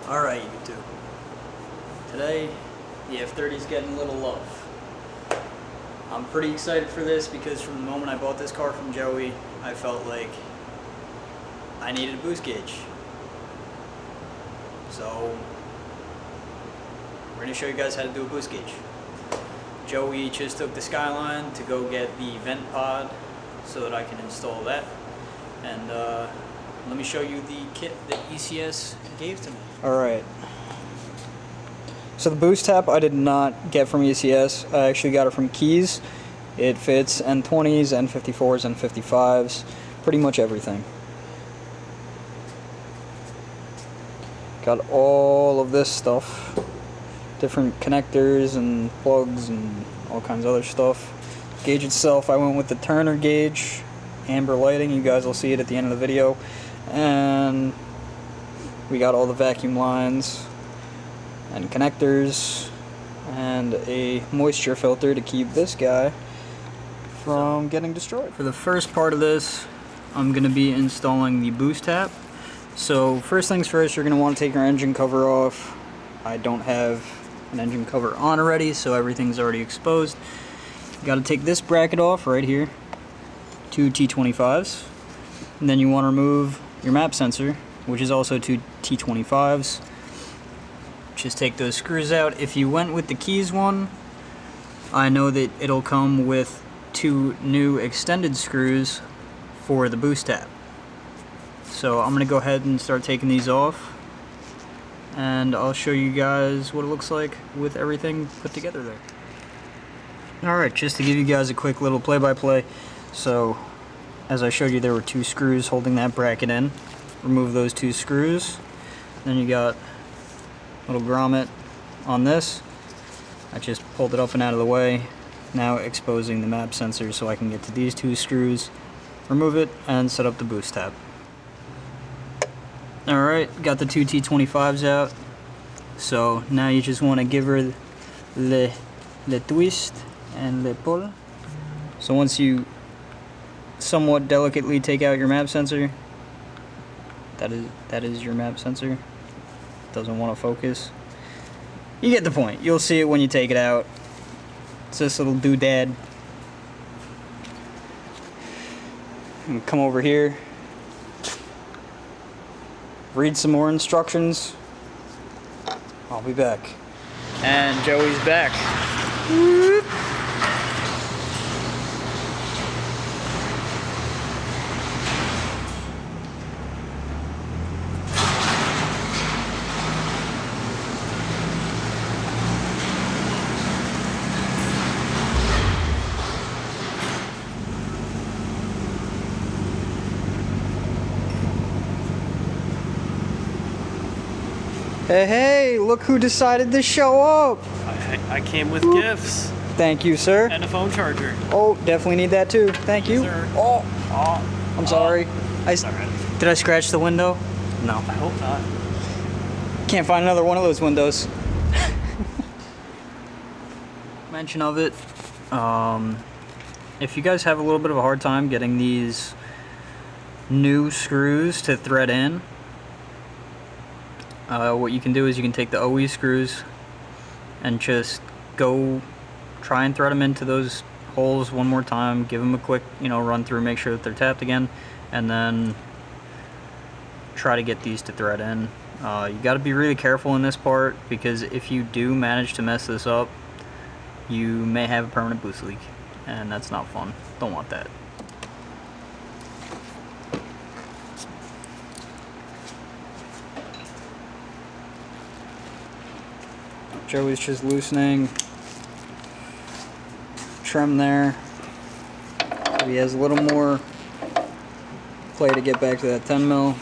Alright, YouTube. Today, the F30 is getting a little love. I'm pretty excited for this because from the moment I bought this car from Joey, I felt like I needed a boost gauge. So, we're going to show you guys how to do a boost gauge. Joey just took the Skyline to go get the vent pod so that I can install that. And let me show you the kit that ECS gave to me. Alright. So the boost tap I did not get from ECS. I actually got it from Keys. It fits N20s, N54s, N55s, pretty much everything. Got all of this stuff. Different connectors and plugs and all kinds of other stuff. Gauge itself, I went with the Turner gauge. Amber lighting, you guys will see it at the end of the video. And we got all the vacuum lines and connectors and a moisture filter to keep this guy from getting destroyed. For the first part of this, I'm going to be installing the boost tap. So first things first, you're going to want to take your engine cover off. I don't have an engine cover on already, so everything's already exposed. You got to take this bracket off right here, 2 T25s, and then you want to remove your map sensor, which is also 2 T25s. Just take those screws out. If you went with the Keys one, I know that it'll come with 2 new extended screws for the boost tap. So I'm gonna go ahead and start taking these off, and I'll show you guys what it looks like with everything put together there. Alright, just to give you guys a quick little play-by-play. So, as I showed you, there were 2 screws holding that bracket in. Remove those 2 screws. Then you got a little grommet on this. I just pulled it up and out of the way. Now exposing the map sensor so I can get to these 2 screws, remove it, and set up the boost tap. Alright, got the 2 T25s out. So now you just want to give her le twist and le pull. So once you somewhat delicately take out your map sensor, that is your map sensor. Doesn't want to focus. You get the point. You'll see it when you take it out. It's this little doodad. And come over here. Read some more instructions. I'll be back. And Joey's back. Whoop. Hey, look who decided to show up. I came with gifts. Thank you, sir. And a phone charger. Oh, definitely need that too. Thank you. Sir. Oh, I'm sorry. Right. Did I scratch the window? No. I hope not. Can't find another one of those windows. Mention of it. If you guys have a little bit of a hard time getting these new screws to thread in, what you can do is you can take the OE screws and just go try and thread them into those holes one more time, give them a quick, run through, make sure that they're tapped again, and then try to get these to thread in. You got to be really careful in this part, because if you do manage to mess this up, you may have a permanent boost leak, and that's not fun. Don't want that. Joey's just loosening trim there. So he has a little more play to get back to that 10 mil.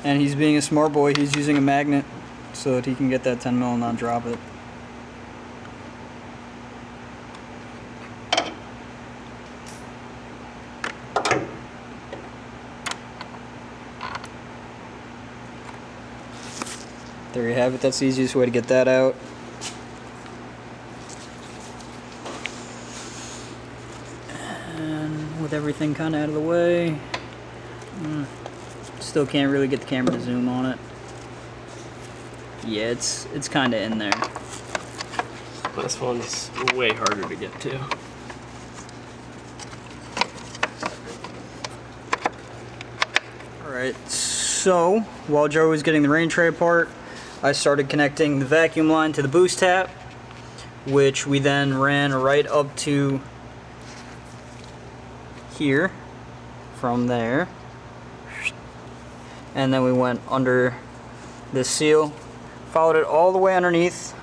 And he's being a smart boy, he's using a magnet so that he can get that 10 mil and not drop it. There you have it. That's the easiest way to get that out. everything kind of out of the way. Still can't really get the camera to zoom on it. Yeah, it's kind of in there. This one's way harder to get to. Alright, so while Joe was getting the rain tray apart, I started connecting the vacuum line to the boost tap, which we then ran right up to here from there. And then we went under this seal, followed it all the way underneath,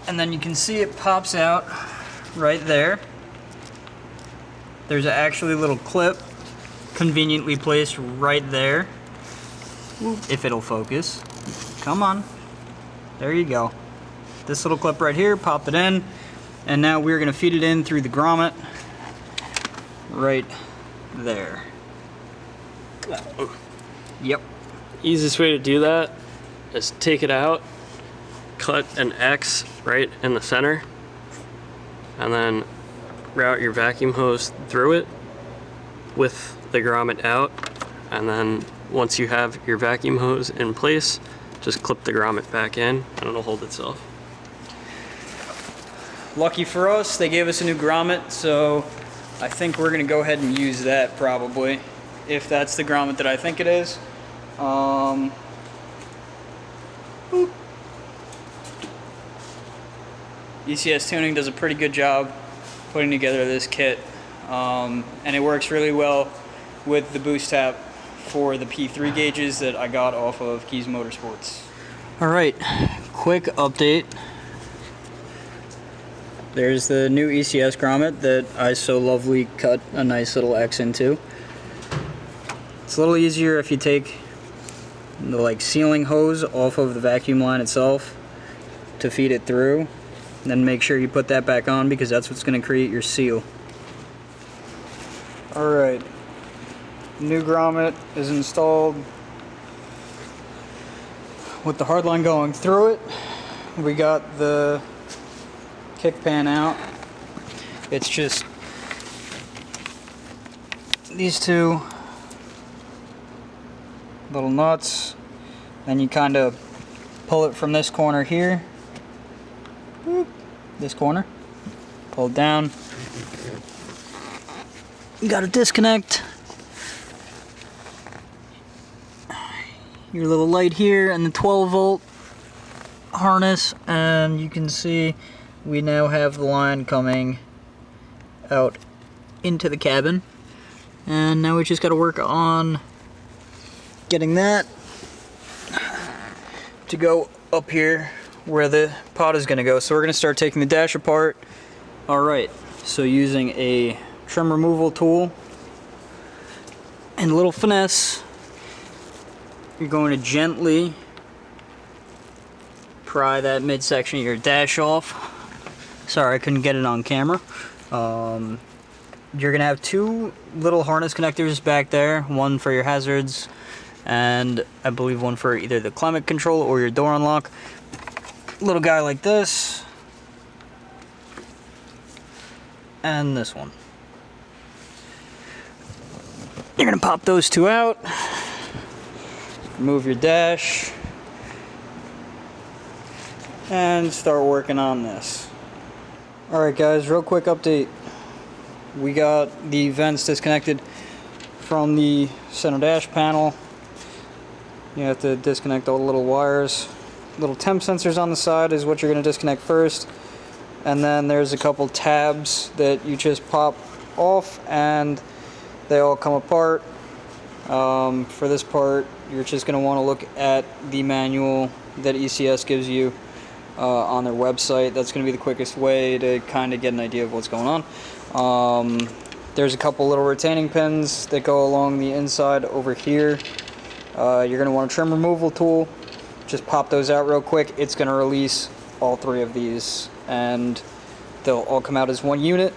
and then you can see it pops out right there. There's actually a little clip conveniently placed right there, if it'll focus. Come on, there you go. This little clip right here, pop it in, and now we're gonna feed it in through the grommet right there. Yep. Easiest way to do that is take it out, cut an X right in the center, and then route your vacuum hose through it with the grommet out, and then once you have your vacuum hose in place, just clip the grommet back in and it'll hold itself. Lucky for us, they gave us a new grommet, so I think we're gonna go ahead and use that probably, if that's the grommet that I think it is. ECS Tuning does a pretty good job putting together this kit, and it works really well with the boost tap for the P3 gauges that I got off of Keys Motorsports. Alright, quick update. There's the new ECS grommet that I so lovely cut a nice little X into. It's a little easier if you take the sealing hose off of the vacuum line itself to feed it through. And then make sure you put that back on because that's what's going to create your seal. Alright, new grommet is installed with the hard line going through it. We got the kick pan out. It's just these two little nuts. Then you kind of pull it from this corner here. This corner. Pull it down. You got to disconnect your little light here and the 12 volt harness, and you can see we now have the line coming out into the cabin, and now we just got to work on getting that to go up here where the pod is going to go. So we're going to start taking the dash apart. Alright, so using a trim removal tool and a little finesse, you're going to gently pry that midsection of your dash off. Sorry, I couldn't get it on camera. You're going to have two little harness connectors back there, one for your hazards and I believe one for either the climate control or your door unlock. Little guy like this and this one. You're going to pop those two out, remove your dash, and start working on this. Alright guys, real quick update. We got the vents disconnected from the center dash panel. You have to disconnect all the little wires. Little temp sensors on the side is what you're going to disconnect first. And then there's a couple tabs that you just pop off and they all come apart. For this part, you're just going to want to look at the manual that ECS gives you on their website. That's going to be the quickest way to kind of get an idea of what's going on. There's a couple little retaining pins that go along the inside over here. You're going to want a trim removal tool. Just pop those out real quick. It's going to release all three of these and they'll all come out as one unit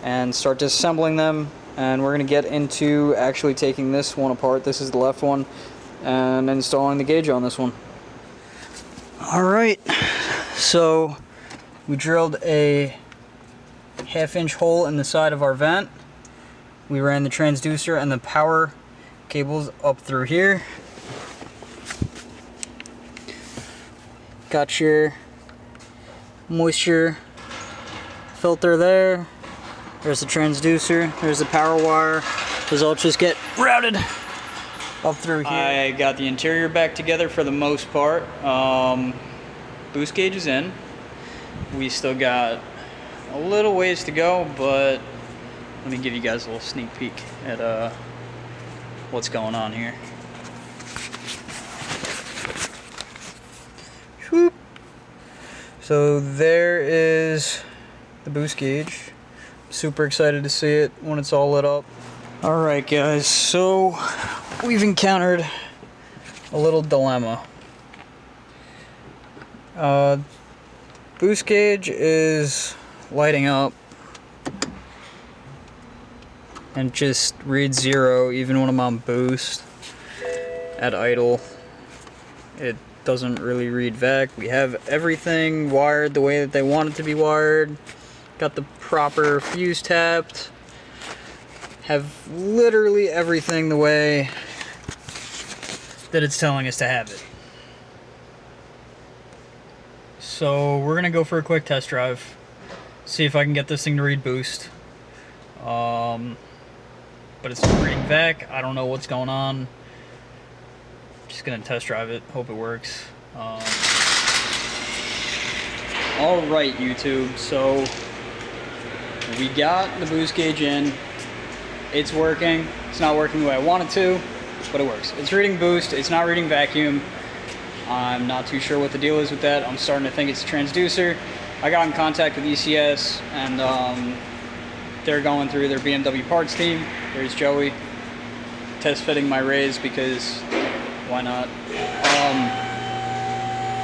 and start disassembling them. And we're going to get into actually taking this one apart. This is the left one, and installing the gauge on this one. Alright, so we drilled a 1/2 inch hole in the side of our vent. we ran the transducer and the power cables up through here. Got your moisture filter there. There's the transducer. There's the power wire. Those all just get routed up through here. I got the interior back together for the most part. Boost gauge is in. We still got a little ways to go, but let me give you guys a little sneak peek at what's going on here. Whoop. So there is the boost gauge. Super excited to see it when it's all lit up. Alright guys, so we've encountered a little dilemma. Boost gauge is lighting up and just reads 0 even when I'm on boost. At idle, it doesn't really read vac. We have everything wired the way that they want it to be wired. Got the proper fuse tapped. Have literally everything the way that it's telling us to have it. So we're gonna go for a quick test drive, see if I can get this thing to read boost. But it's reading vac. I don't know what's going on. Just gonna test drive it, hope it works. Alright YouTube, so we got the boost gauge in. It's working. It's not working the way I want it to, but it works. It's reading boost, it's not reading vacuum. I'm not too sure what the deal is with that. I'm starting to think it's a transducer. I got in contact with ECS and they're going through their BMW parts team. There's Joey test fitting my rays because why not?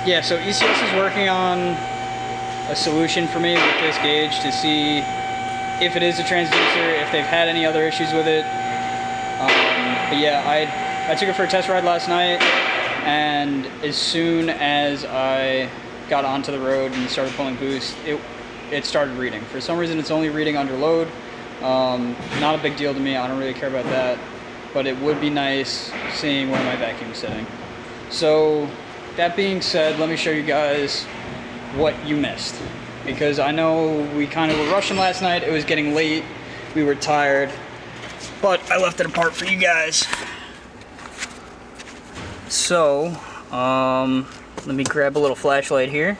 Yeah, so ECS is working on a solution for me with this gauge to see if it is a transducer, if they've had any other issues with it. But yeah, I took it for a test ride last night, and as soon as I got onto the road and started pulling boost, it started reading. For some reason, it's only reading under load. Not a big deal to me. I don't really care about that, but it would be nice seeing where my vacuum's sitting. So that being said, let me show you guys what you missed, because I know we kind of were rushing last night. It was getting late. We were tired, but I left it apart for you guys. So, let me grab a little flashlight here.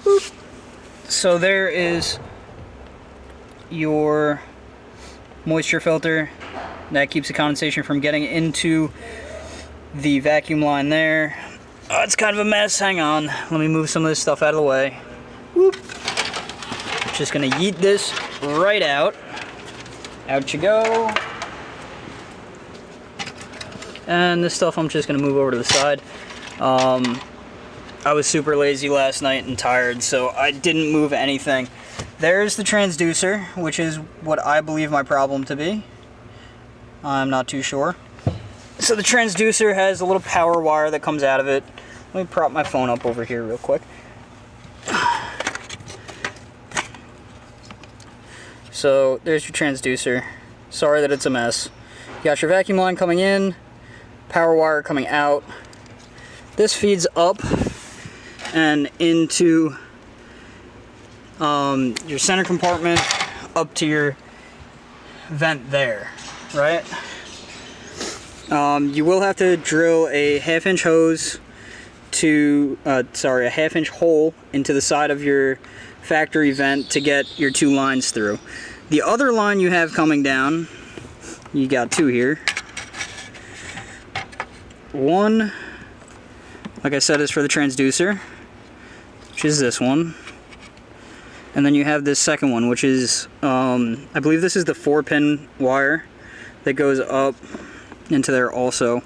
Boop. So there is your moisture filter that keeps the condensation from getting into the vacuum line there. Oh, it's kind of a mess. Hang on. Let me move some of this stuff out of the way. Whoop. Just gonna yeet this right out. Out you go. And this stuff I'm just gonna move over to the side. I was super lazy last night and tired, so I didn't move anything. There's the transducer, which is what I believe my problem to be. I'm not too sure. So the transducer has a little power wire that comes out of it. Let me prop my phone up over here real quick. So there's your transducer. Sorry that it's a mess. You got your vacuum line coming in, power wire coming out. This feeds up and into your center compartment, up to your vent there, right? You will have to drill a half-inch hose to, a half-inch hole into the side of your factory vent to get your two lines through. The other line you have coming down, you got two here. One, like I said, is for the transducer, which is this one. And then you have this second one, which is, I believe this is the 4-pin wire that goes up into there also.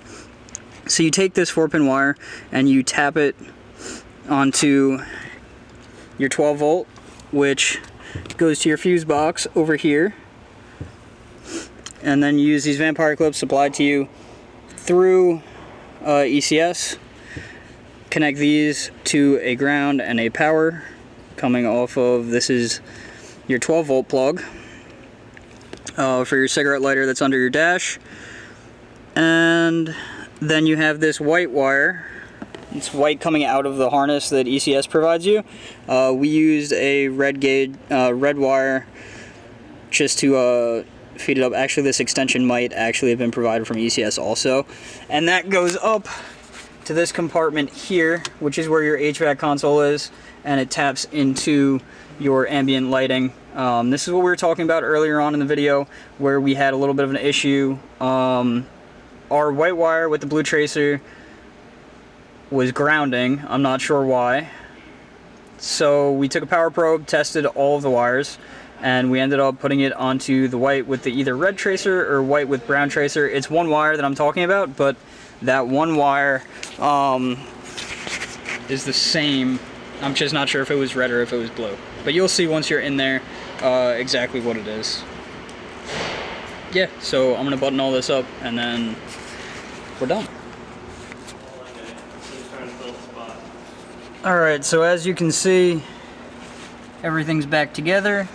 So you take this 4-pin wire and you tap it onto your 12 volt, which goes to your fuse box over here. And then you use these vampire clips supplied to you through ECS. Connect these to a ground and a power coming off of, this is your 12 volt plug for your cigarette lighter that's under your dash. And then you have this white wire. It's white coming out of the harness that ECS provides you. We used a red wire just to feed it up. Actually, this extension might actually have been provided from ECS also. And that goes up to this compartment here, which is where your HVAC console is, and it taps into your ambient lighting. This is what we were talking about earlier on in the video, where we had a little bit of an issue. Our white wire with the blue tracer was grounding. I'm not sure why. So we took a power probe, tested all of the wires, and we ended up putting it onto the white with the either red tracer or white with brown tracer. It's one wire that I'm talking about, but that one wire is the same. I'm just not sure if it was red or if it was blue. But you'll see once you're in there exactly what it is. Yeah, so I'm gonna button all this up and then we're done. Alright, so as you can see, everything's back together.